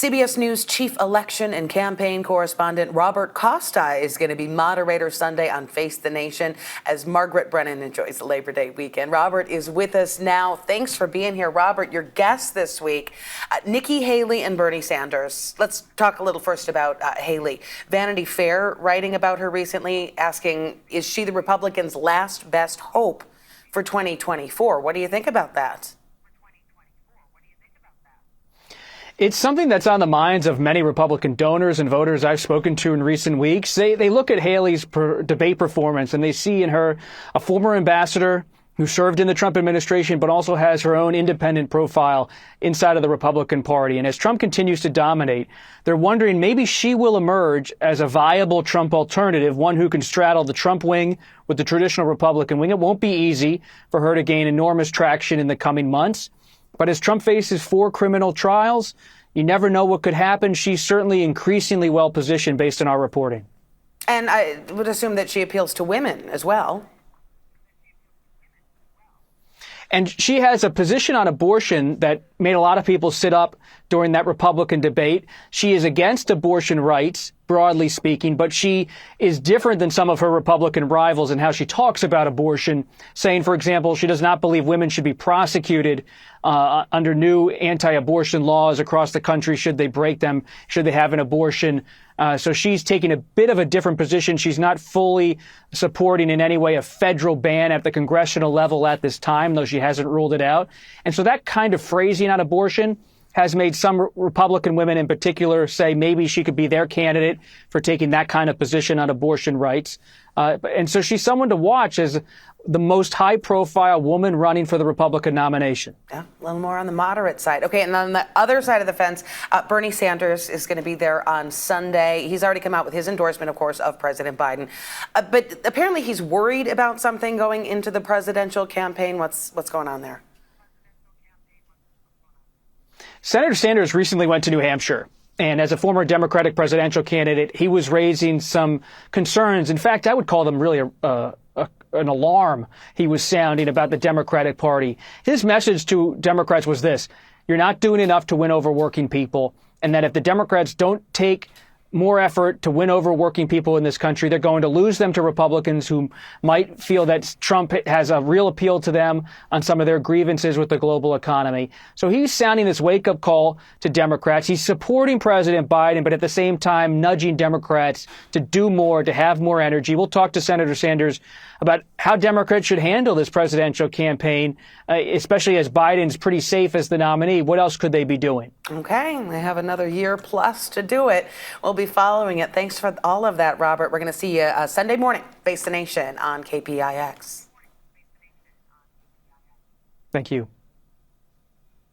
CBS News chief election and campaign correspondent Robert Costa is going to be moderator Sunday on Face the Nation as Margaret Brennan enjoys the Labor Day weekend. Robert is with us now. Thanks for being here, Robert. Your guests this week, Nikki Haley and Bernie Sanders. Let's talk a little first about Haley. Vanity Fair writing about her recently, asking, is she the Republicans' last best hope for 2024? What do you think about that? It's something that's on the minds of many Republican donors and voters I've spoken to in recent weeks. They look at Haley's debate performance and they see in her a former ambassador who served in the Trump administration, but also has her own independent profile inside of the Republican Party. And as Trump continues to dominate, they're wondering maybe she will emerge as a viable Trump alternative, one who can straddle the Trump wing with the traditional Republican wing. It won't be easy for her to gain enormous traction in the coming months. But as Trump faces 4 criminal trials, you never know what could happen. She's certainly increasingly well positioned based on our reporting. And I would assume that she appeals to women as well. And she has a position on abortion that made a lot of people sit up during that Republican debate. She is against abortion rights, broadly speaking, but she is different than some of her Republican rivals in how she talks about abortion, saying, for example, she does not believe women should be prosecuted under new anti-abortion laws across the country should they break them, should they have an abortion. So she's taking a bit of a different position. She's not fully supporting in any way a federal ban at the congressional level at this time, though she hasn't ruled it out. And so that kind of phrasing on abortion has made some Republican women in particular say maybe she could be their candidate for taking that kind of position on abortion rights. And so she's someone to watch as the most high-profile woman running for the Republican nomination. Yeah, a little more on the moderate side. Okay, and on the other side of the fence, Bernie Sanders is going to be there on Sunday. He's already come out with his endorsement, of course, of President Biden. But apparently he's worried about something going into the presidential campaign. What's going on there? Senator Sanders recently went to New Hampshire. And as a former Democratic presidential candidate, he was raising some concerns. In fact, I would call them really an alarm he was sounding about the Democratic Party. His message to Democrats was this: you're not doing enough to win over working people, and that if the Democrats don't take more effort to win over working people in this country, they're going to lose them to Republicans who might feel that Trump has a real appeal to them on some of their grievances with the global economy. So he's sounding this wake-up call to Democrats. He's supporting President Biden, but at the same time nudging Democrats to do more, to have more energy. We'll talk to Senator Sanders about how Democrats should handle this presidential campaign, especially as Biden's pretty safe as the nominee. What else could they be doing? Okay, they have another year plus to do it. We'll be following it. Thanks for all of that, Robert. We're going to see you Sunday morning, Face the Nation on KPIX. Thank you.